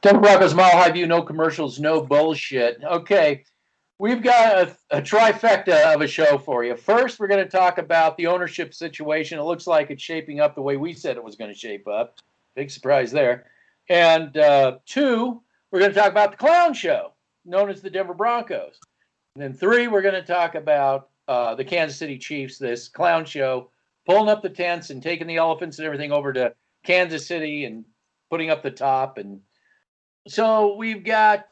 Denver Broncos Mile High View, no commercials, no bullshit. Okay, we've got a trifecta of a show for you. First, we're going to talk about the ownership situation. It looks like it's shaping up the way we said it was going to shape up. Big surprise there. And two, we're going to talk about the clown show, known as the Denver Broncos. And then three, we're going to talk about the Kansas City Chiefs, this clown show, pulling up the tents and taking the elephants and everything over to Kansas City and putting up the top. And so we have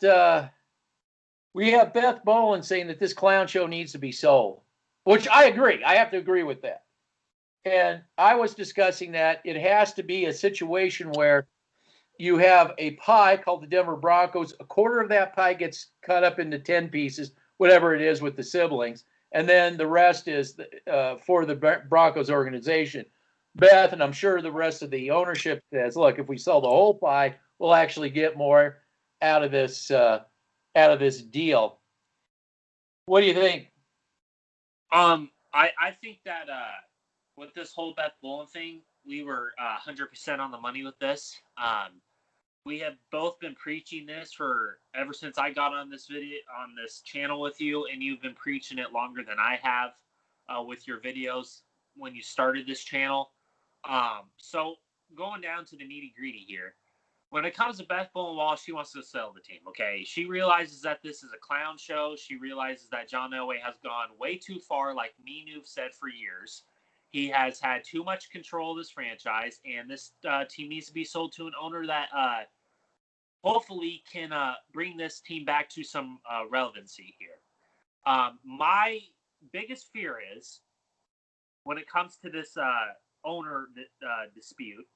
Beth Boland saying that this clown show needs to be sold, which I agree. I have to agree with that. And I was discussing that it has to be a situation where you have a pie called the Denver Broncos. A quarter of that pie gets cut up into 10 pieces, whatever it is with the siblings. And then the rest is for the Broncos organization. Beth, and I'm sure the rest of the ownership says, look, if we sell the whole pie, we'll actually get more out of this deal. What do you think? I think that with this whole Beth Boland thing, we were 100% on the money with this. We have both been preaching this for ever since I got on this channel with you, and you've been preaching it longer than I have with your videos when you started this channel. So going down to the nitty-gritty here, when it comes to Beth Boland, she wants to sell the team, okay? She realizes that this is a clown show. She realizes that John Elway has gone way too far, like me and you've said for years. He has had too much control of this franchise, and this team needs to be sold to an owner that hopefully can bring this team back to some relevancy here. My biggest fear is when it comes to this owner dispute,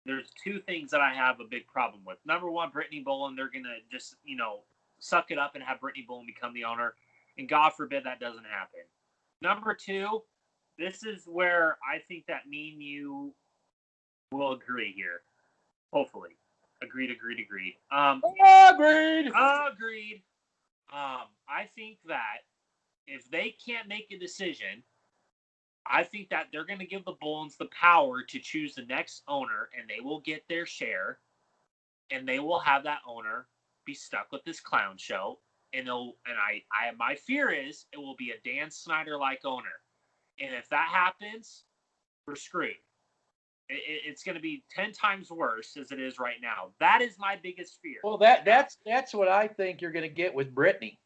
there's two things that I have a big problem with. Number one, Brittany Boland, they're going to just, suck it up and have Brittany Boland become the owner. And God forbid that doesn't happen. Number two, this is where I think that me and you will agree here. Hopefully. Agreed. Agreed. I think that if they can't make a decision, I think that they're going to give the Bolands the power to choose the next owner, and they will get their share, and they will have that owner be stuck with this clown show. My fear is it will be a Dan Snyder-like owner, and if that happens, we're screwed. It's going to be 10 times worse as it is right now. That is my biggest fear. Well, that's what I think you're going to get with Brittany.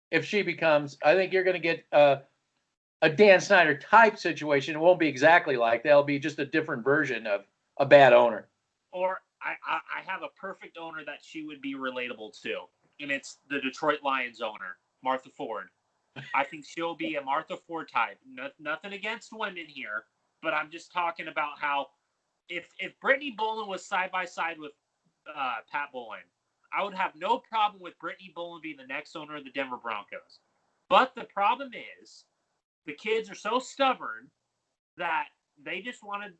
If she becomes, I think you're going to get a Dan Snyder type situation. It won't be exactly like that. It'll be just a different version of a bad owner. Or I have a perfect owner that she would be relatable to, and it's the Detroit Lions owner, Martha Ford. I think she'll be a Martha Ford type. Nothing against women here, but I'm just talking about how if Brittany Boland was side by side with Pat Boland, I would have no problem with Brittany Boland being the next owner of the Denver Broncos. But the problem is, the kids are so stubborn that they just wanted,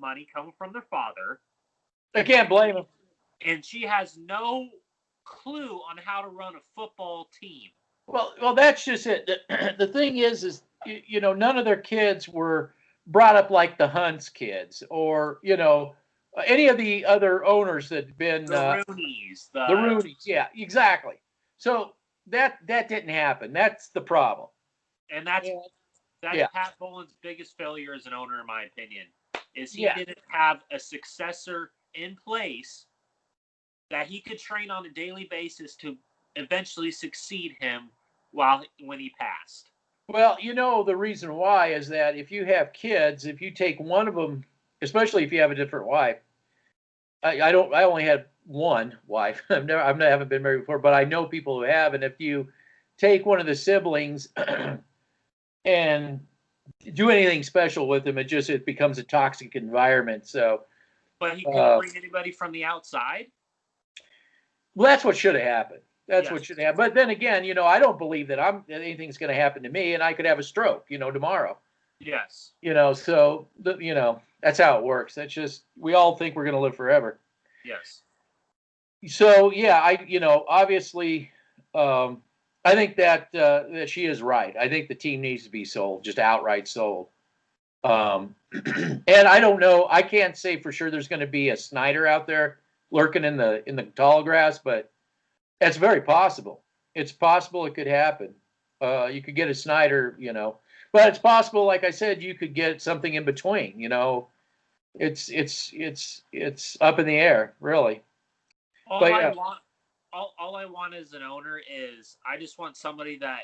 money coming from their father. I can't blame them. And she has no clue on how to run a football team. Well, that's just it. The thing is, none of their kids were brought up like the Hunts kids, or any of the other owners that've been the Rooneys. The Rooneys, yeah, exactly. So that didn't happen. That's the problem. And that's Pat Boland's biggest failure as an owner, in my opinion, is he didn't have a successor in place that he could train on a daily basis to eventually succeed him when he passed. Well, the reason why is that if you have kids, if you take one of them, especially if you have a different wife, I only had one wife. I haven't been married before, but I know people who have. And if you take one of the siblings and do anything special with them, it becomes a toxic environment. So, but he couldn't bring anybody from the outside. Well, that's what should have happened. What should happen. But then again, I don't believe that anything's going to happen to me, and I could have a stroke, tomorrow. Yes. So that's how it works. That's just, we all think we're going to live forever. Yes. So yeah, obviously, I think that she is right. I think the team needs to be sold, just outright sold. And I don't know. I can't say for sure there's going to be a Snyder out there lurking in the tall grass, but that's very possible. It's possible it could happen. You could get a Snyder, but it's possible, like I said, you could get something in between. It's up in the air, really. All I want, all I want as an owner is I just want somebody that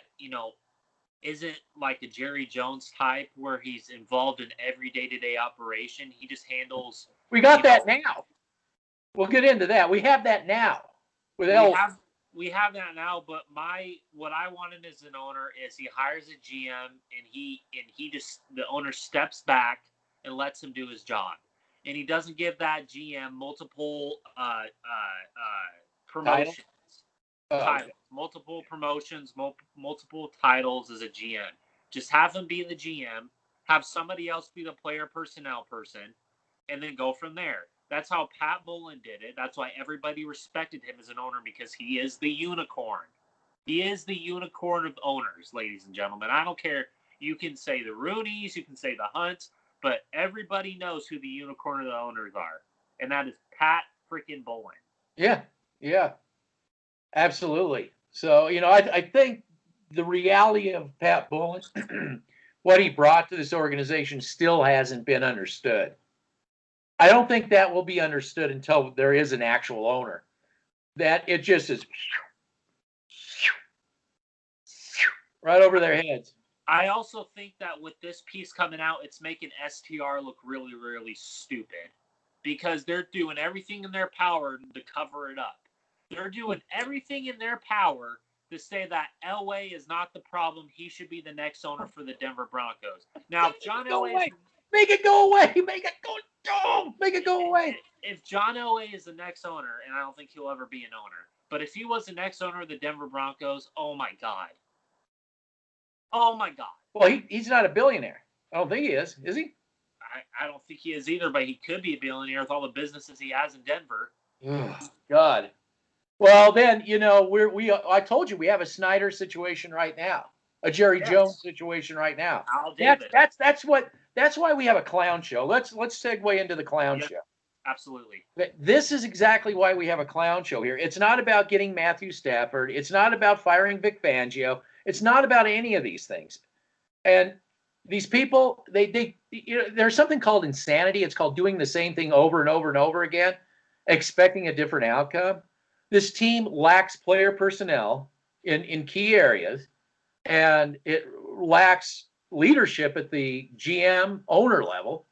isn't like a Jerry Jones type where he's involved in every day-to-day operation. He just handles. We got that now. We'll get into that. We have that now with Elway. We have that now, but what I wanted as an owner is he hires a GM and the owner steps back and lets him do his job, and he doesn't give that GM multiple promotions, titles, multiple promotions, multiple titles as a GM. Just have him be the GM, have somebody else be the player personnel person, and then go from there. That's how Pat Bowlen did it. That's why everybody respected him as an owner, because he is the unicorn. He is the unicorn of owners, ladies and gentlemen. I don't care. You can say the Rooneys, you can say the Hunts, but everybody knows who the unicorn of the owners are, and that is Pat freaking Bowlen. Yeah, absolutely. So, I think the reality of Pat Bowlen, what he brought to this organization, still hasn't been understood. I don't think that will be understood until there is an actual owner. That it just is right over their heads. I also think that with this piece coming out, it's making STR look really, really stupid, because they're doing everything in their power to cover it up. They're doing everything in their power to say that Elway is not the problem. He should be the next owner for the Denver Broncos. Now, if John Elway... Make it go away. Make it go away. If John Elway is the next owner, and I don't think he'll ever be an owner, but if he was the next owner of the Denver Broncos, oh my God. Oh my God. Well, he's not a billionaire. I don't think he is he? I don't think he is either, but he could be a billionaire with all the businesses he has in Denver. Oh, God. Well, then, I told you we have a Snyder situation right now, a Jerry Jones situation right now. That's why we have a clown show. Let's segue into the clown show. Absolutely. This is exactly why we have a clown show here. It's not about getting Matthew Stafford. It's not about firing Vic Fangio. It's not about any of these things. And these people, there's something called insanity. It's called doing the same thing over and over and over again, expecting a different outcome. This team lacks player personnel in key areas, and it lacks leadership at the GM owner level.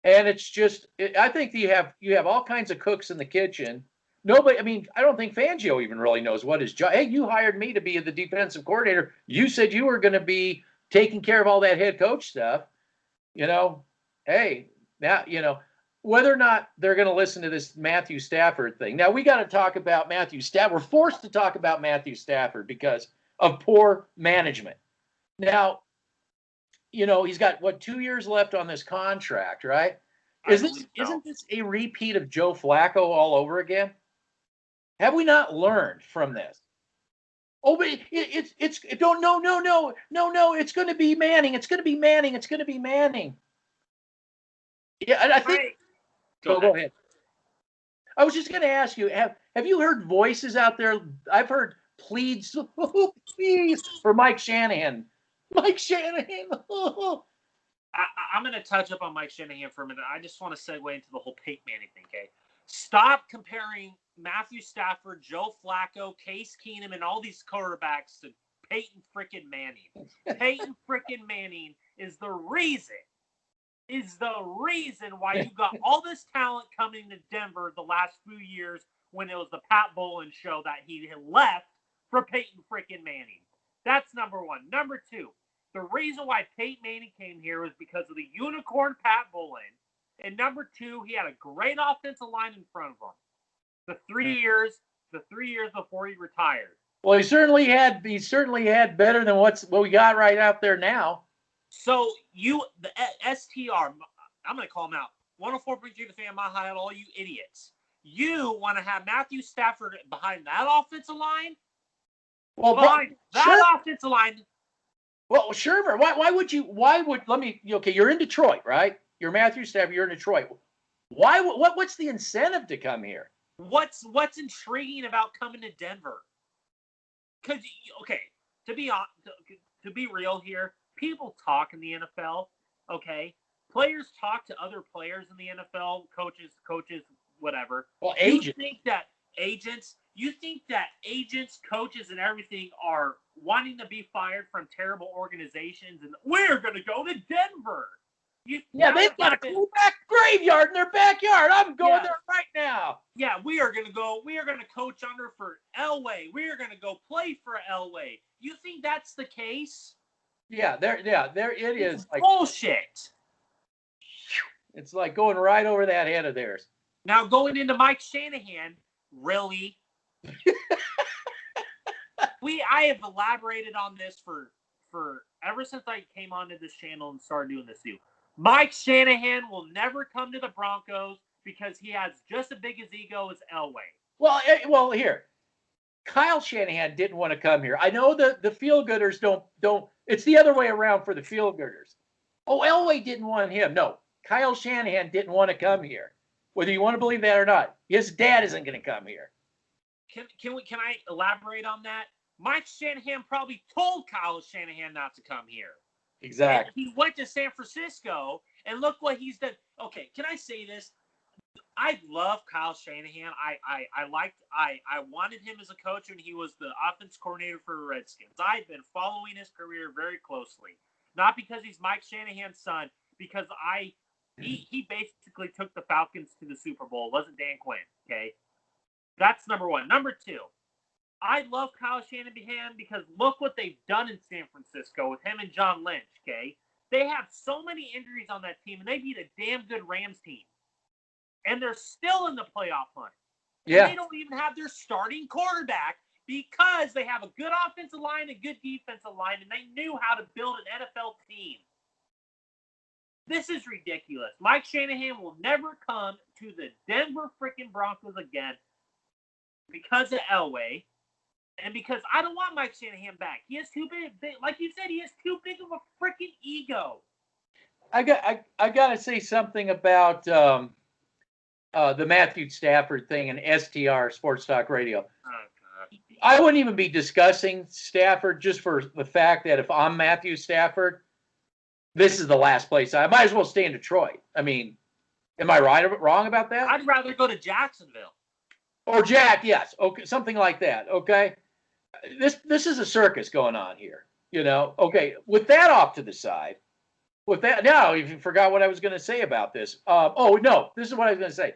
And it's just, I think you have all kinds of cooks in the kitchen. I don't think Fangio even really knows what his job. Hey, you hired me to be the defensive coordinator. You said you were going to be taking care of all that head coach stuff. Hey, now, whether or not they're going to listen to this Matthew Stafford thing. Now, we got to talk about Matthew Stafford. We're forced to talk about Matthew Stafford because of poor management. Now, he's got 2 years left on this contract, right? Isn't this a repeat of Joe Flacco all over again? Have we not learned from this? Oh, but it's no. It's going to be Manning. It's going to be Manning. It's going to be Manning. Yeah, and I think. Right. Go ahead. I was just going to ask you: Have you heard voices out there? I've heard pleads, please, for Mike Shanahan. Mike Shanahan. I'm going to touch up on Mike Shanahan for a minute. I just want to segue into the whole Peyton Manning thing, okay? Stop comparing Matthew Stafford, Joe Flacco, Case Keenum, and all these quarterbacks to Peyton frickin' Manning. Peyton frickin' Manning is the reason why you got all this talent coming to Denver the last few years when it was the Pat Bowlen show that he had left for Peyton frickin' Manning. That's number one. Number two, the reason why Peyton Manning came here was because of the unicorn Pat Bowlen. And number two, he had a great offensive line in front of him. The 3 years before he retired. Well, he certainly had better than what we got right out there now. So the STR, I'm going to call him out. 104.3 The Fan, Mile High, all you idiots. You want to have Matthew Stafford behind that offensive line? Well, offensive line. Well, Shurmur, you're in Detroit, right? You're Matthew Stafford, you're in Detroit. What's the incentive to come here? What's intriguing about coming to Denver? Because, okay, to be real here, people talk in the NFL, okay? Players talk to other players in the NFL, coaches, whatever. Well, agents. You think that agents, coaches, and everything are wanting to be fired from terrible organizations and we're going to go to Denver? Yeah, they've got a quarterback graveyard in their backyard. I'm going there right now. Yeah, we are going to coach under for Elway. We are going to go play for Elway. You think that's the case? Yeah, it is like bullshit. It's like going right over that head of theirs. Now going into Mike Shanahan, really? I have elaborated on this for ever since I came onto this channel and started doing this too. Mike Shanahan will never come to the Broncos because he has just as big as ego as Elway. Well, here, Kyle Shanahan didn't want to come here. I know the feel-gooders don't. It's the other way around for the feel-gooders. Oh, Elway didn't want him. No, Kyle Shanahan didn't want to come here. Whether you want to believe that or not, his dad isn't going to come here. Can I elaborate on that? Mike Shanahan probably told Kyle Shanahan not to come here. Exactly. And he went to San Francisco, and look what he's done. Okay, can I say this? I love Kyle Shanahan. I wanted him as a coach when he was the offense coordinator for the Redskins. I've been following his career very closely. Not because he's Mike Shanahan's son, because he basically took the Falcons to the Super Bowl. It wasn't Dan Quinn, okay? That's number one. Number two, I love Kyle Shanahan because look what they've done in San Francisco with him and John Lynch, okay? They have so many injuries on that team, and they beat a damn good Rams team. And they're still in the playoff hunt. Yeah. And they don't even have their starting quarterback because they have a good offensive line, a good defensive line, and they knew how to build an NFL team. This is ridiculous. Mike Shanahan will never come to the Denver freaking Broncos again because of Elway. And because I don't want Mike Shanahan back. He has too big, like you said, he has too big of a freaking ego. I got to say something about the Matthew Stafford thing and STR, Sports Talk Radio. Oh, God. I wouldn't even be discussing Stafford just for the fact that if I'm Matthew Stafford, this is the last place. I might as well stay in Detroit. I mean, am I wrong about that? I'd rather go to Jacksonville. Or Jack, yes. Okay, something like that. Okay. This is a circus going on here. You know. Okay. With that off to the side. With that, now you forgot what I was going to say about this. Oh no, this is what I was going to say.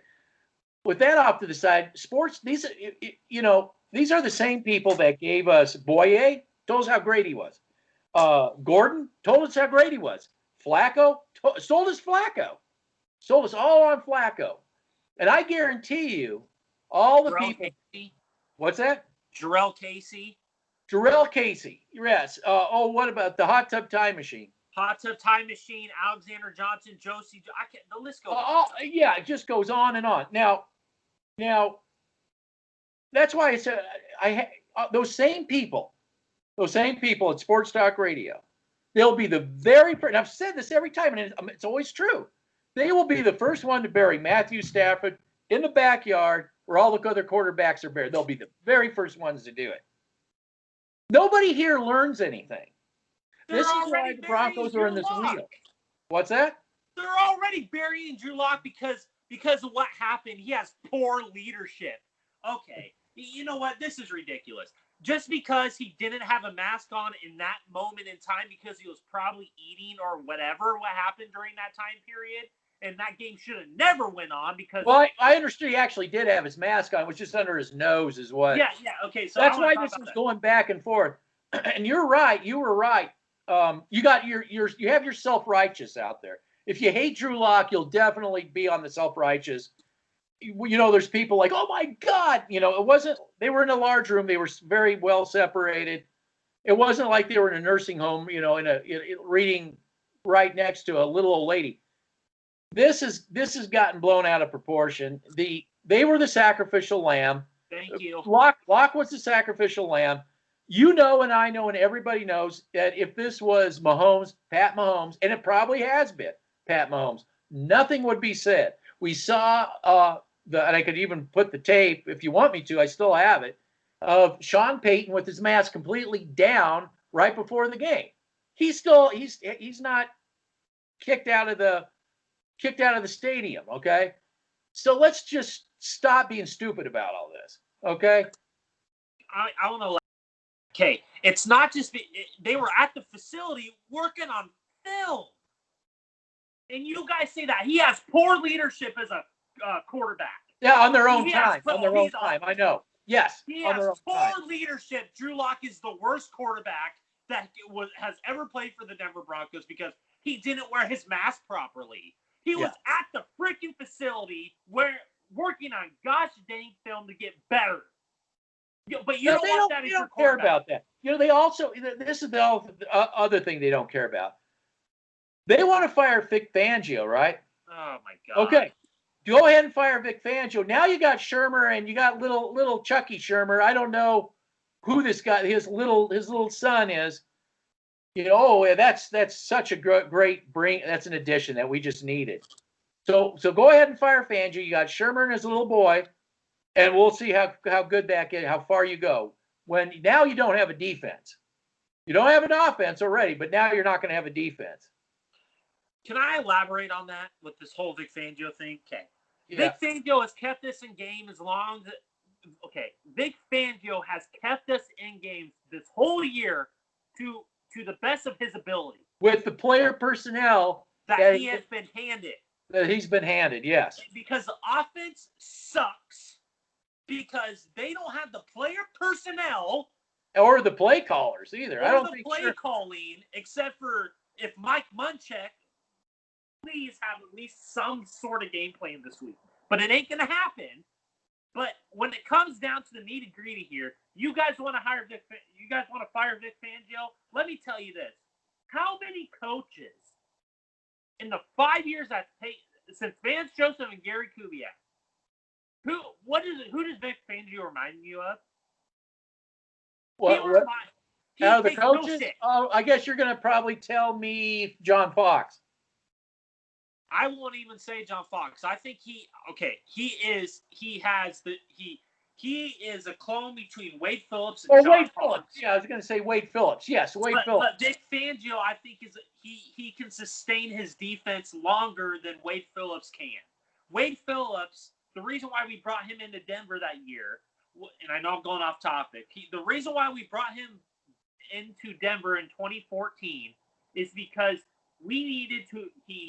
With that off to the side, sports. These are the same people that gave us Boye. Told us how great he was. Gordon told us how great he was. Flacco sold us Flacco. Sold us all on Flacco. And I guarantee you, all the people. Casey. What's that? Jarrell Casey. Yes. What about the hot tub time machine? Hot tub time machine. Alexander Johnson. Josie. The list goes on. Yeah, it just goes on and on. Now, that's why I said those same people at Sports Talk Radio, they'll be the very first. And I've said this every time, and it's always true. They will be the first one to bury Matthew Stafford in the backyard where all the other quarterbacks are buried. They'll be the very first ones to do it. Nobody here learns anything. This is why the Broncos are in this wheel. What's that? They're already burying Drew Lock because of what happened. He has poor leadership. Okay, you know what? This is ridiculous. Just because he didn't have a mask on in that moment in time because he was probably eating or whatever what happened during that time period, and that game should have never went on because. Well, I understood he actually did have his mask on. It was just under his nose, is what. Yeah. Okay, so that's why this is going back and forth. And you're right. You were right. You got you have your self-righteous out there. If you hate Drew Lock, you'll definitely be on the self-righteous. There's people like, oh my God, it wasn't. They were in a large room. They were very well separated. It wasn't like they were in a nursing home, in a reading right next to a little old lady. This has gotten blown out of proportion. They were the sacrificial lamb. Thank you. Lock was the sacrificial lamb. And I know, and everybody knows that if this was Pat Mahomes, and it probably has been Pat Mahomes, nothing would be said. We saw and I could even put the tape if you want me to. I still have it of Sean Payton with his mask completely down right before the game. He's not kicked out of the stadium. Okay, so let's just stop being stupid about all this. Okay. I don't know. Okay, it's not just they were at the facility working on film, and you guys say that he has poor leadership as a quarterback. Yeah, on their own time. I know. Yes, he on has their own poor time. leadership. Drew Lock is the worst quarterback that has ever played for the Denver Broncos because he didn't wear his mask properly. He was at the freaking facility working on gosh dang film to get better. But you don't want that. They don't care about that. They also, this is the other thing they don't care about. They want to fire Vic Fangio, right? Oh my God. Okay, go ahead and fire Vic Fangio. Now you got Shurmur and you got little Chucky Shurmur. I don't know who this guy, his little son is. That's such a great bring. That's an addition that we just needed. So go ahead and fire Fangio. You got Shurmur and his little boy. And we'll see how good that gets, how far you go. When now you don't have a defense. You don't have an offense already, but now you're not going to have a defense. Can I elaborate on that with this whole Vic Fangio thing? Okay. Yeah. Vic Fangio has kept us in game as long as Vic Fangio has kept us in games this whole year to the best of his ability. With the player personnel that he has been handed. That he's been handed, yes. Because the offense sucks. Because they don't have the player personnel or the play callers either. I don't think play calling, except for if Mike Munchak please have at least some sort of game plan this week. But it ain't gonna happen. But when it comes down to the nitty gritty here, you guys want to fire Vic Fangio? Let me tell you this: how many coaches in the 5 years since Vance Joseph and Gary Kubiak? Who does Vic Fangio remind you of? What out of the coaches? Oh, I guess you're going to probably tell me John Fox. I won't even say John Fox. I think he is a clone between Wade Phillips and John Wade Fox. Phillips. Yeah, I was going to say Wade Phillips. Yes, Wade Phillips. But Vic Fangio, I think, he can sustain his defense longer than Wade Phillips can. Wade Phillips, the reason why we brought him into Denver that year, and I know I'm going off topic, the reason why we brought him into Denver in 2014 is because he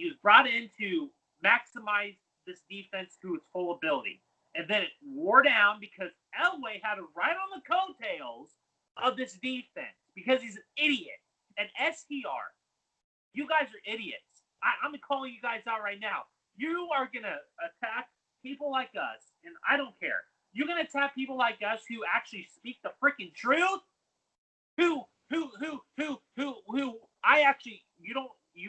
was brought in to maximize this defense to its full ability. And then it wore down because Elway had to ride on the coattails of this defense because he's an idiot. An STR. You guys are idiots. I'm calling you guys out right now. You are going to attack people like us, and I don't care. You're going to attack people like us who actually speak the freaking truth? You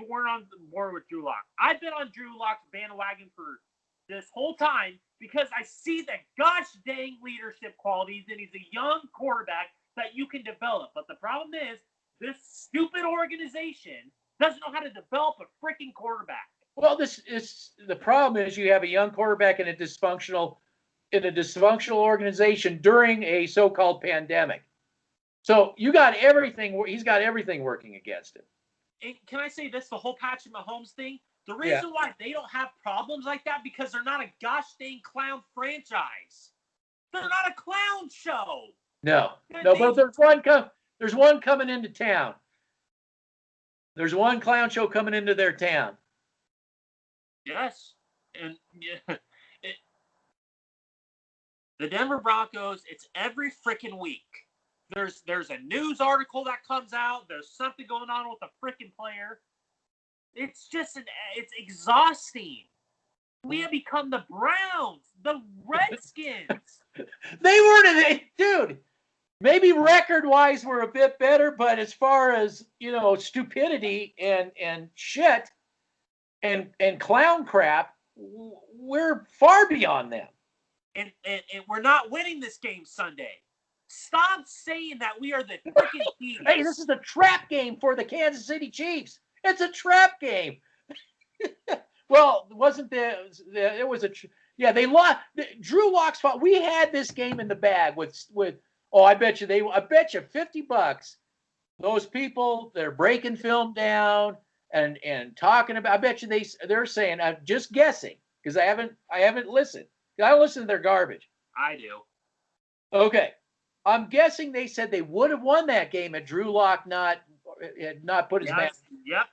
weren't on board with Drew Lock. I've been on Drew Lock's bandwagon for this whole time because I see the gosh dang leadership qualities, and he's a young quarterback that you can develop. But the problem is, this stupid organization doesn't know how to develop a freaking quarterback. Well, the problem is you have a young quarterback in a dysfunctional organization during a so-called pandemic. So you got everything. He's got everything working against him. And can I say this? The whole Patrick Mahomes thing. The reason why they don't have problems like that because they're not a gosh dang clown franchise. They're not a clown show. No, but there's one coming into town. There's one clown show coming into their town. Yes, and the Denver Broncos. It's every freaking week. There's a news article that comes out. There's something going on with a freaking player. It's just it's exhausting. We have become the Browns, the Redskins. Dude. Maybe record-wise we're a bit better, but as far as stupidity and shit and clown crap, we're far beyond them. And we're not winning this game Sunday. Stop saying that we are the freaking Chiefs. Hey, this is a trap game for the Kansas City Chiefs. It's a trap game. Well, wasn't there? It was yeah. They lost. Drew Lock's fault. We had this game in the bag with. Oh, I bet you $50. Those people, they're breaking film down and talking about. I bet you they're saying. I'm just guessing because I haven't listened. I don't listen to their garbage. I do. Okay, I'm guessing they said they would have won that game had Drew Lock had not put his mask. Yep.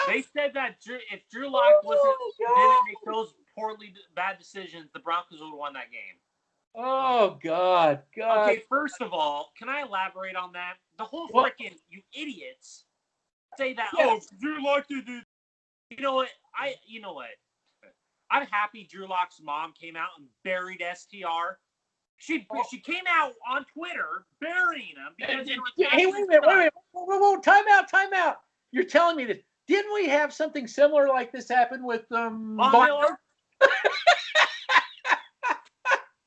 They said that if Drew Lock didn't make those bad decisions, the Broncos would have won that game. Oh, God. Okay, first of all, can I elaborate on that? The whole freaking you idiots say that. Yes. Oh, Drew Lock did. You know what? I'm happy Drew Lock's mom came out and buried STR. She came out on Twitter burying him because hey, wait a minute. Whoa, time out. You're telling me this. Didn't we have something similar like this happen with Von Miller?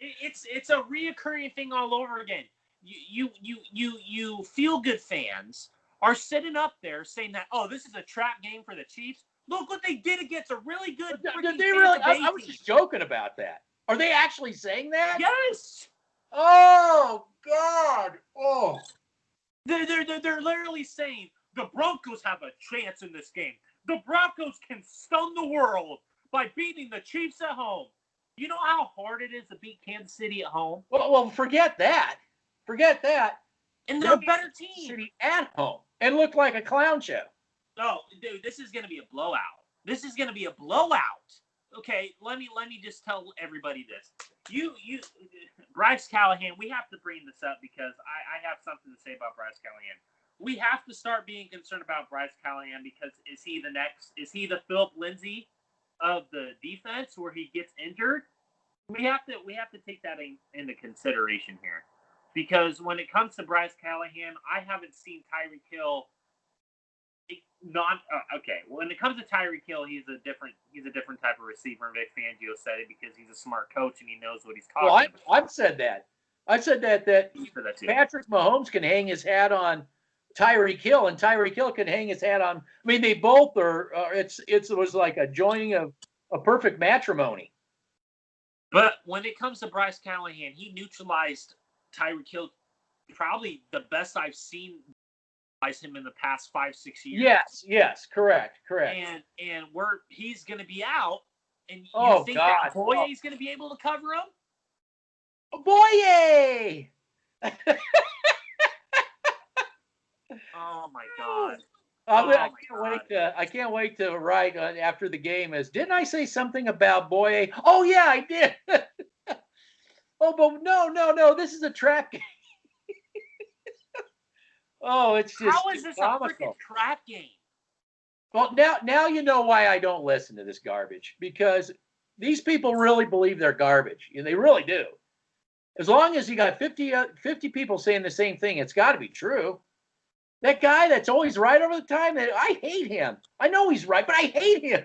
It's a reoccurring thing all over again. You feel good fans are sitting up there saying that, oh, this is a trap game for the Chiefs. Look what they did against a really good. Did they really? I was just joking about that. Are they actually saying that? Yes. Oh God. Oh. They're literally saying the Broncos have a chance in this game. The Broncos can stun the world by beating the Chiefs at home. You know how hard it is to beat Kansas City at home? Well, forget that. And they're a better team. City at home and look like a clown show. Oh, dude, this is going to be a blowout. Okay, let me just tell everybody this. Bryce Callahan, we have to bring this up because I have something to say about Bryce Callahan. We have to start being concerned about Bryce Callahan because is he the Philip Lindsay of the defense where he gets injured? We have to take that into consideration here. Because when it comes to Bryce Callahan, I haven't seen Tyreek Hill when it comes to Tyreek Hill, he's a different type of receiver, and Vic Fangio said it because he's a smart coach and he knows what he's talking about. I've said that. I said that Patrick Mahomes can hang his hat on Tyreek Hill, and Tyreek Hill can hang his hat on. I mean, they both are. It was like a joining of a perfect matrimony. But when it comes to Bryce Callahan, he neutralized Tyreek Hill, probably the best I've seen him in the past 5-6 years. Yes, correct. And he's going to be out, and you think that Boye's going to be able to cover him? Boye! Oh my God! I can't wait to write after the game. Didn't I say something about Boye? Oh yeah, I did. Oh, but no. This is a trap game. Oh, it's just how is this comical. A freaking trap game? Well, now you know why I don't listen to this garbage, because these people really believe they're garbage, and they really do. As long as you got 50 people saying the same thing, it's got to be true. That guy that's always right over the time, I hate him. I know he's right, but I hate him.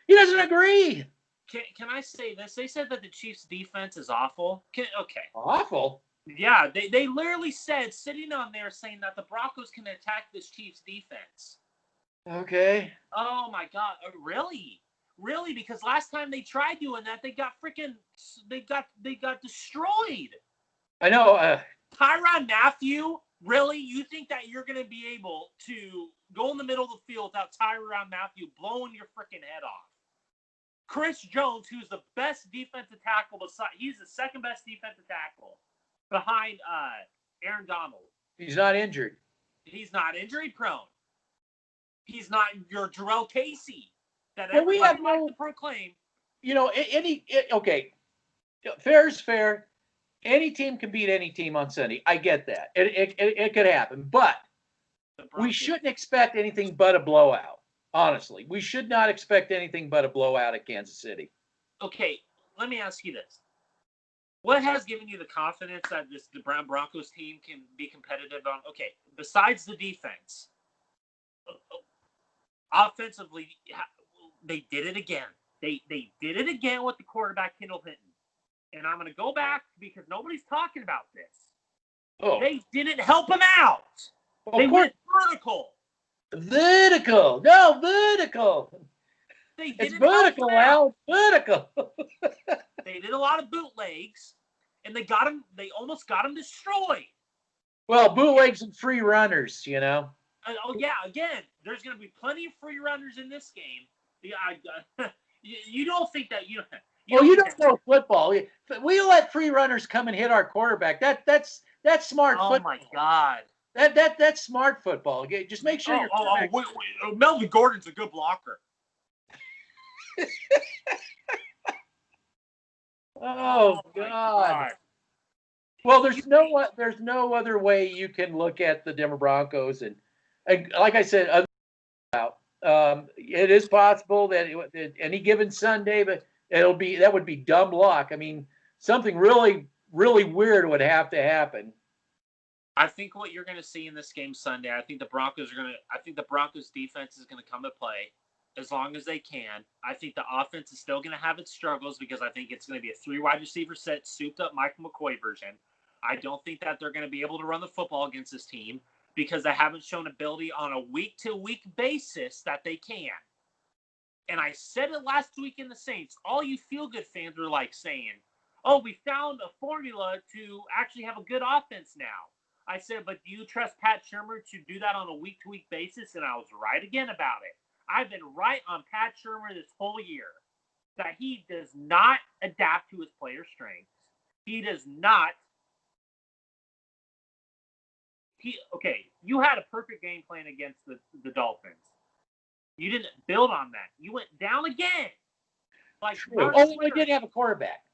He doesn't agree. Can I say this? They said that the Chiefs' defense is awful. Okay. Awful? Yeah, they literally said, sitting on there, saying that the Broncos can attack this Chiefs defense. Okay. Oh my God, really? Because last time they tried doing that, they got destroyed. I know. Tyrann Mathieu, really? You think that you're going to be able to go in the middle of the field without Tyrann Mathieu blowing your freaking head off? Chris Jones, who's the best defensive tackle, he's the second best defensive tackle behind Aaron Donald. He's not injured. He's not injury prone. He's not your Jarrell Casey that everybody likes to proclaim. You know, okay, fair is fair. Any team can beat any team on Sunday. I get that. It could happen, but we shouldn't expect anything but a blowout. Honestly, we should not expect anything but a blowout at Kansas City. Okay, let me ask you this. What has given you the confidence that the Broncos team can be competitive on? Okay, besides the defense, offensively, they did it again. They did it again with the quarterback, Kendall Hinton. And I'm going to go back because nobody's talking about this. Oh. They didn't help him out. They Of course, went vertical. vertical. No, vertical. They It's didn't help vertical, them out. Al. Vertical. They did a lot of bootlegs, and they got him. They almost got him destroyed. Well, bootlegs and free runners, Oh yeah, again, there's going to be plenty of free runners in this game. You don't think that you don't know football. We let free runners come and hit our quarterback. That's smart Oh football. my God. That's smart football. Okay, just make sure wait. Melvin Gordon's a good blocker. Oh God. Well, there's no other way you can look at the Denver Broncos, and like I said, it is possible that any given Sunday, but that would be dumb luck. I mean, something really, really weird would have to happen. I think what you're going to see in this game Sunday, I think the Broncos defense is going to come to play as long as they can. I think the offense is still going to have its struggles because I think it's going to be a 3 wide receiver set, souped up Michael McCoy version. I don't think that they're going to be able to run the football against this team because they haven't shown ability on a week-to-week basis that they can. And I said it last week in the Saints. All you feel-good fans were like saying, oh, we found a formula to actually have a good offense now. I said, but do you trust Pat Shurmurs to do that on a week-to-week basis? And I was right again about it. I've been right on Pat Shurmurs this whole year that he does not adapt to his player strengths. He does not. You had a perfect game plan against the Dolphins. You didn't build on that. You went down again. We didn't have a quarterback.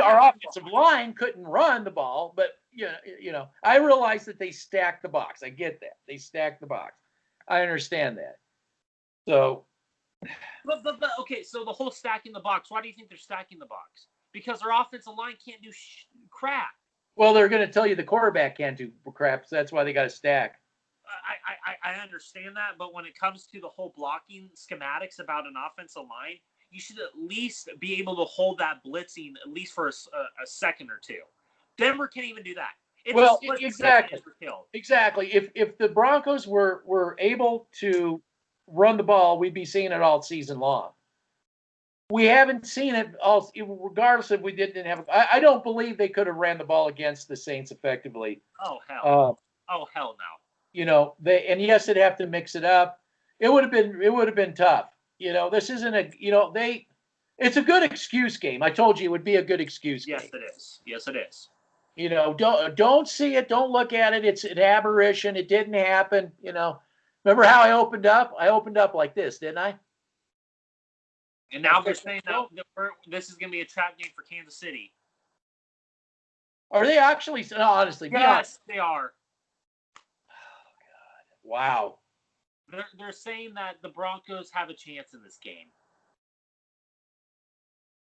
Our offensive line couldn't run the ball, but I realize that they stacked the box. I get that. They stacked the box. I understand that. So so the whole stacking the box, why do you think they're stacking the box? Because their offensive line can't do crap. Well, they're going to tell you the quarterback can't do crap, so that's why they got to stack. I understand that, but when it comes to the whole blocking schematics about an offensive line, you should at least be able to hold that blitzing at least for a second or two. Denver can't even do that. Exactly. If the Broncos were able to run the ball, we'd be seeing it all season long. We haven't seen it all, regardless if we didn't have. I don't believe they could have ran the ball against the Saints effectively. Oh hell! Hell no! And yes, they'd have to mix it up. It would have been tough. This isn't a. It's a good excuse game. I told you it would be a good excuse game. Yes, it is. Don't see it. Don't look at it. It's an aberration. It didn't happen. Remember how I opened up? I opened up like this, didn't I? And now they're saying that this is going to be a trap game for Kansas City. Are they actually? No, honestly, yes, they are. Oh God! Wow. They're saying that the Broncos have a chance in this game.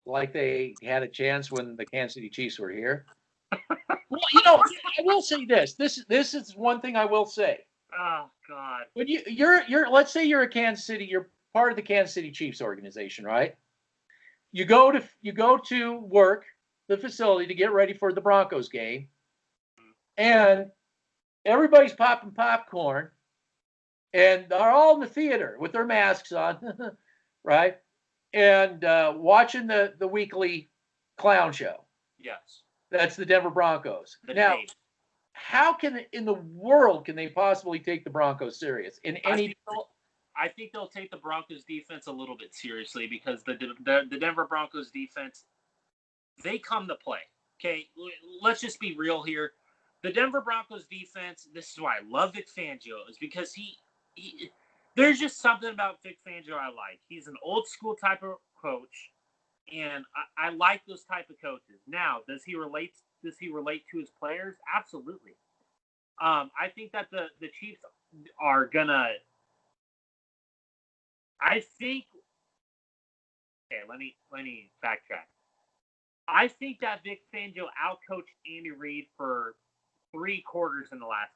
Like they had a chance when the Kansas City Chiefs were here. Well, I will say this. This is one thing I will say. Oh God! When you're let's say you're a Kansas City, you're part of the Kansas City Chiefs organization, right? You go to work the facility to get ready for the Broncos game, and everybody's popping popcorn, and they're all in the theater with their masks on, right? And watching the weekly clown show. Yes. That's the Denver Broncos. How in the world can they possibly take the Broncos serious in any? I think they'll take the Broncos defense a little bit seriously because the Denver Broncos defense, they come to play. Okay, let's just be real here. The Denver Broncos defense, this is why I love Vic Fangio, is because there's just something about Vic Fangio I like. He's an old school type of coach, and I like those type of coaches. Now, does he relate to his players? Absolutely. I think that the Chiefs are gonna. I think. Okay, let me backtrack. I think that Vic Fangio outcoached Andy Reid for 3 quarters in the last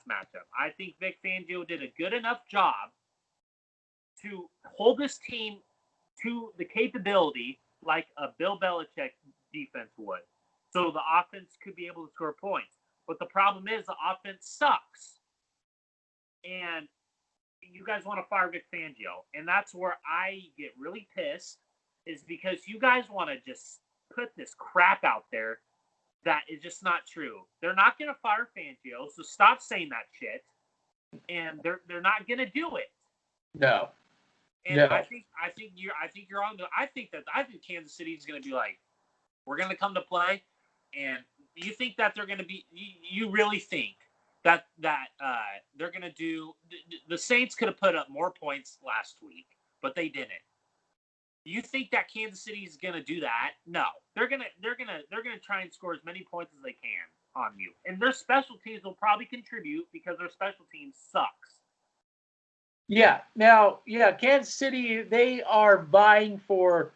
matchup. I think Vic Fangio did a good enough job to hold this team to the capability like a Bill Belichick defense would. so the offense could be able to score points. But the problem is the offense sucks. And you guys want to fire Vic Fangio. And that's where I get really pissed, is because you guys want to just put this crap out there that is just not true. They're not going to fire Fangio, so stop saying that shit. And they're not going to do it. No. And no. I think you're on the. I think Kansas City is going to be like, we're going to come to play, and you think that they're going to be? You really think that they're going to do? The Saints could have put up more points last week, but they didn't. You think that Kansas City is going to do that? No, they're gonna try and score as many points as they can on you, and their special teams will probably contribute because their special team sucks. Yeah. Now, Kansas City, they are vying for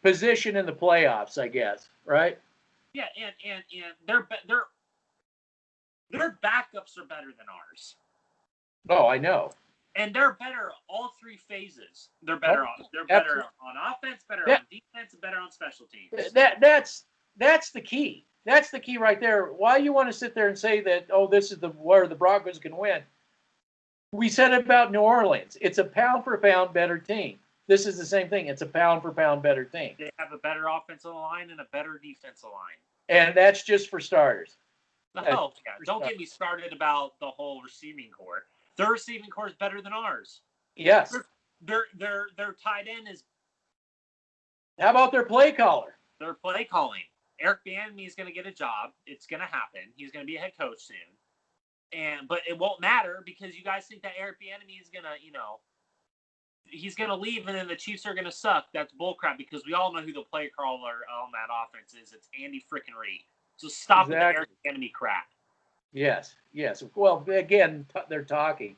position in the playoffs, I guess, right? Yeah, and their backups are better than ours. Oh, I know. And they're better all three phases. They're better on offense, better on defense, and better on special teams. That's the key. That's the key right there. Why you want to sit there and say that, this is where the Broncos can win? We said about New Orleans. It's a pound-for-pound better team. This is the same thing. It's a pound-for-pound better team. They have a better offensive line and a better defensive line. And that's just for starters. Oh, yeah. Don't get me started about the whole receiving core. Their receiving core is better than ours. Yes. Their tight end is. How about their play caller? Their play calling. Eric Bieniemy is going to get a job. It's going to happen. He's going to be a head coach soon. But it won't matter because you guys think that Eric Bieniemy is going to, he's going to leave and then the Chiefs are going to suck. That's bullcrap because we all know who the play caller on that offense is. It's Andy freaking Reid. So stop with the Eric Bieniemy crap. Yes. Well, again, they're talking.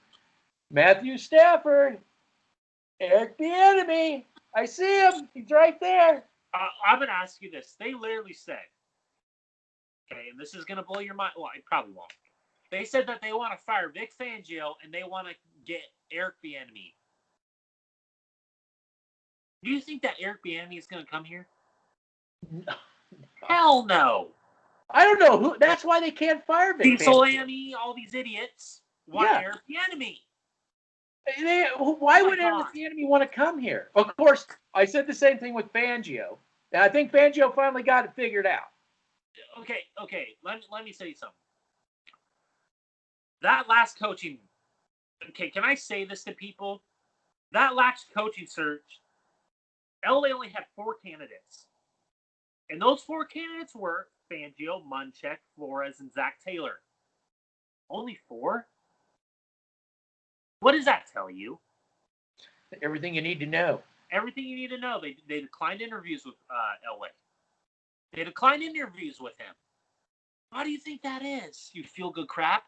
Matthew Stafford, Eric Bieniemy. I see him. He's right there. I'm going to ask you this. They literally said, okay, and this is going to blow your mind. Well, it probably won't. They said that they want to fire Vic Fangio and they want to get Eric Bieniemy. Do you think that Eric Bieniemy is going to come here? No. Hell no. I don't know who. That's why they can't fire Vic Fangio. All these idiots want Eric Bieniemy. Why would Eric Bieniemy want to come here? Of course, I said the same thing with Fangio. And I think Fangio finally got it figured out. Okay. Let me say something. That last coaching. Okay, can I say this to people? That last coaching search, Elway only had 4 candidates. And those 4 candidates were Fangio, Munchak, Flores, and Zach Taylor. Only 4? What does that tell you? Everything you need to know. Everything you need to know. They declined interviews with Elway. They declined interviews with him. Why do you think that is? You feel good crap?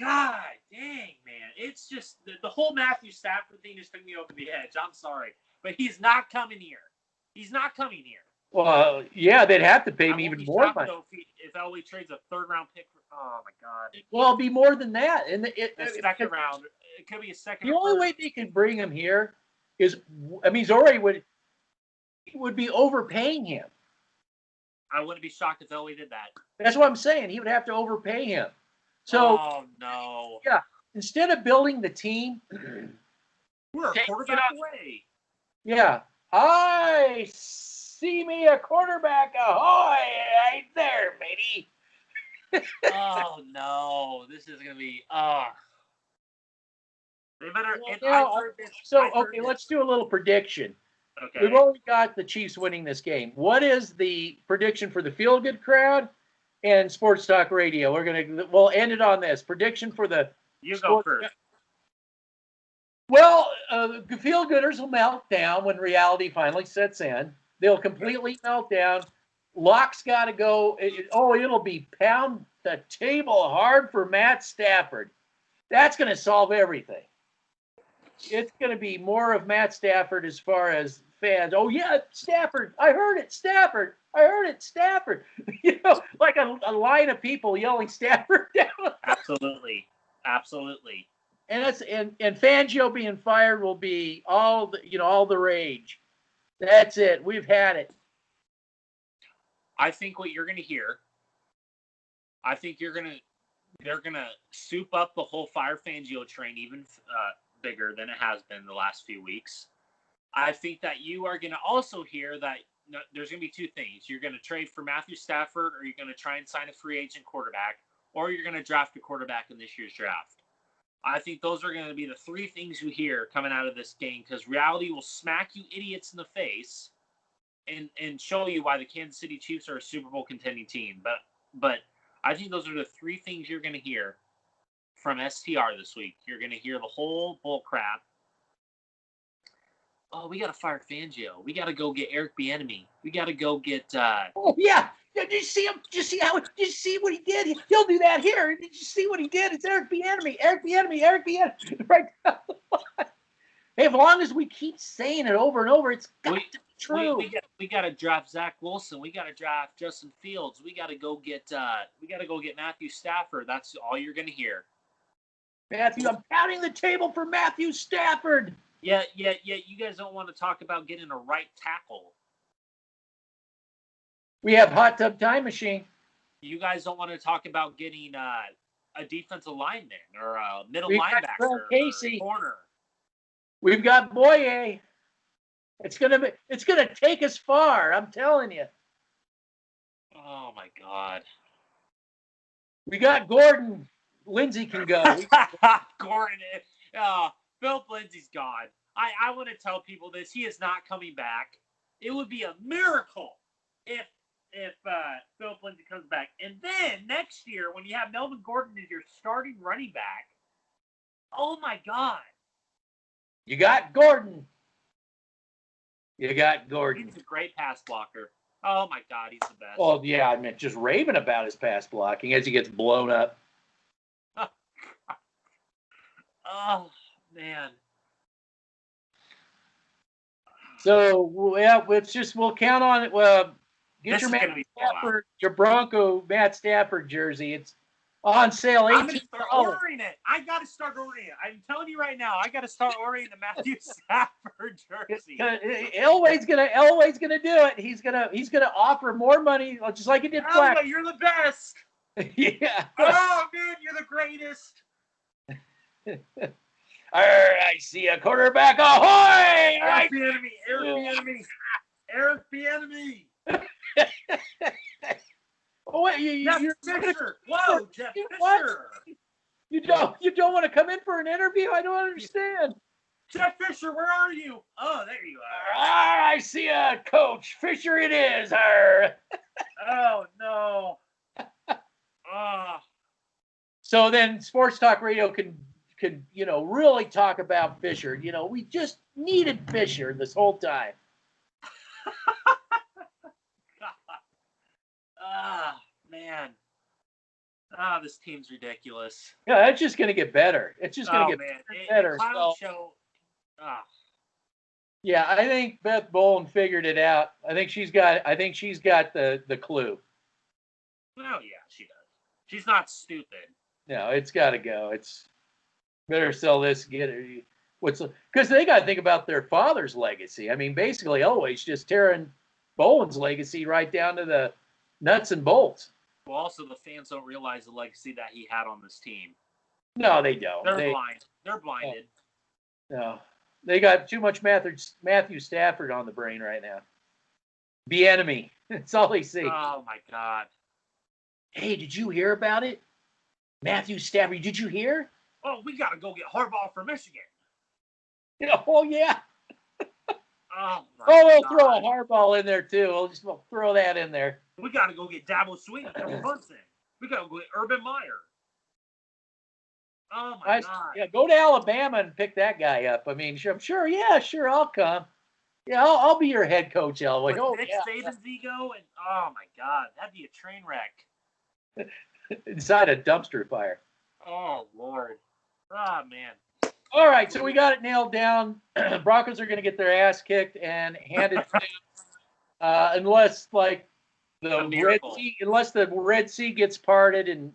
God dang, man. It's just the whole Matthew Stafford thing just took me over the edge. I'm sorry. But he's not coming here. He's not coming here. Well, yeah, they'd have to pay me even more money. If Elway trades a 3rd-round pick, oh my God! Well, it'll be more than that. And second round, it could be a second. The only way they can bring him here is, he's already would be overpaying him. I wouldn't be shocked if Elway did that. That's what I'm saying. He would have to overpay him. So, oh no! Yeah, instead of building the team, we're a quarterback away. Yeah, I see me a quarterback. Ahoy! Right there, baby. Oh no! This is gonna be They better. Let's do a little prediction. Okay. We've only got the Chiefs winning this game. What is the prediction for the Feel Good crowd and Sports Talk Radio? We'll end it on this prediction for the. You go first. Well, the Feel Gooders will melt down when reality finally sets in. They'll completely melt down. Locke's got to go. It'll be pound the table hard for Matt Stafford. That's going to solve everything. It's going to be more of Matt Stafford as far as fans. Oh, yeah, Stafford. I heard it, Stafford. I heard it, Stafford. Like a line of people yelling Stafford down. Absolutely. And Fangio being fired will be all the rage. That's it. We've had it. I think what you're going to hear, I think they're going to soup up the whole Fire Fangio train even bigger than it has been the last few weeks. I think that you are going to also hear that there's going to be two things. You're going to trade for Matthew Stafford, or you're going to try and sign a free agent quarterback, or you're going to draft a quarterback in this year's draft. I think those are going to be the three things you hear coming out of this game, because reality will smack you idiots in the face and show you why the Kansas City Chiefs are a Super Bowl contending team. But I think those are the three things you're going to hear from STR this week. You're going to hear the whole bull crap. Oh, we got to fire Fangio. We got to go get Eric Bieniemy. We got to go get. Oh yeah. Did you see him? Did you see how? Did you see what he did? He'll do that here. Did you see what he did? It's Eric Bieniemy. Eric Bieniemy. Eric Bieniemy. Right now. Hey, as long as we keep saying it over and over, it's got to be true. We got to draft Zach Wilson. We got to draft Justin Fields. We got to go get. Matthew Stafford. That's all you're going to hear. Matthew, I'm pounding the table for Matthew Stafford. Yeah. You guys don't want to talk about getting a right tackle. We have Hot Tub Time Machine. You guys don't want to talk about getting a defensive lineman or a middle linebacker or corner. We've got Boye. It's gonna take us far. I'm telling you. Oh my God. We got Gordon. Lindsey can go. Gordon. Philip Lindsey's gone. I want to tell people this. He is not coming back. It would be a miracle if Philip Lindsey comes back. And then next year, when you have Melvin Gordon as your starting running back, oh my God. You got Gordon. He's a great pass blocker. Oh my God, he's the best. Well, yeah, I mean, just raving about his pass blocking as he gets blown up. Oh man. So yeah, we'll count on it. Well, get your Matt Stafford jersey. It's on sale. I'm gonna start ordering it. I gotta start ordering it. I'm telling you right now, I gotta start ordering the Matthew Stafford jersey. Elway's gonna do it. He's gonna offer more money, just like he did Flacco. Elway, you're the best. Yeah. Oh man, you're the greatest. I see a quarterback. Ahoy! Eric Bieniemy. Oh wait, Jeff Fisher. Whoa, Jeff Fisher. You don't want to come in for an interview? I don't understand. Jeff Fisher, where are you? Oh, there you are. I see a Coach Fisher. It is. Oh no. So then, Sports Talk Radio can really talk about Fisher. We just needed Fisher this whole time. Man. This team's ridiculous. Yeah, it's just going to get better. It's just going to get better. Yeah, I think Beth Bowen figured it out. I think she's got the clue. Well, yeah, she does. She's not stupid. No, it's got to go. It's better sell this, get it. Because they got to think about their father's legacy. I mean, basically, Elway's just tearing Bowen's legacy right down to the nuts and bolts. Well, also, the fans don't realize the legacy that he had on this team. No, they don't. They're blind. They're blinded. No. They got too much Matthew Stafford on the brain right now. Bieniemy. That's all they see. Oh, my God. Hey, did you hear about it? Matthew Stafford, did you hear? Oh, we got to go get Harbaugh from Michigan. Oh, yeah. We'll throw a Harbaugh in there, too. We'll throw that in there. We got to go get Dabo Swinney from Clemson. We got to go get Urban Meyer. Oh, my God. Yeah, go to Alabama and pick that guy up. I mean, I'm sure. Yeah, sure, I'll come. Yeah, I'll be your head coach, Elway. Nick Saban's ego, and oh, my God, that'd be a train wreck. Inside a dumpster fire. Oh, Lord. Oh, man. All right, so we got it nailed down. Broncos are going to get their ass kicked and handed to unless the Red Sea gets parted and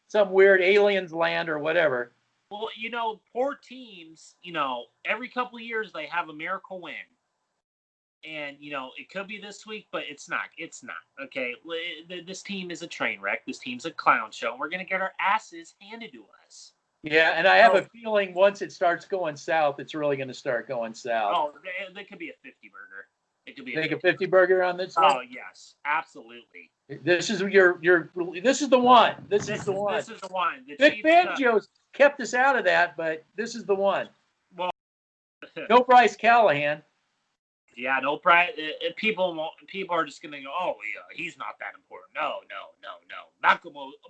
some weird aliens land or whatever. Well, poor teams, every couple of years they have a miracle win. And, it could be this week, but it's not. It's not. Okay. This team is a train wreck. This team's a clown show. And we're going to get our asses handed to us. Yeah, and I have a feeling once it starts going south, it's really going to start going south. Oh, there could be a 50 burger. It could be a 50 burger on this one? Oh, yes. Absolutely. This is this is the one. This is the one. This is the one. Vic Fangio's kept us out of that, but this is the one. Well, no Bryce Callahan. Yeah, no Bryce. People are just gonna go, oh yeah, he's not that important. No.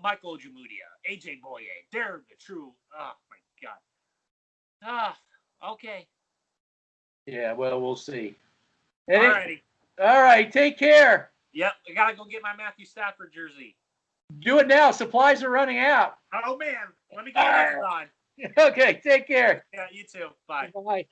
Michael Jamudia, AJ Boye, they're the true. Oh my God. Okay. Yeah, well, we'll see. Alrighty. All right, take care. Yep, I gotta go get my Matthew Stafford jersey. Do it now. Supplies are running out. Oh man, let me get it on. Okay, take care. Yeah, you too. Bye. Bye.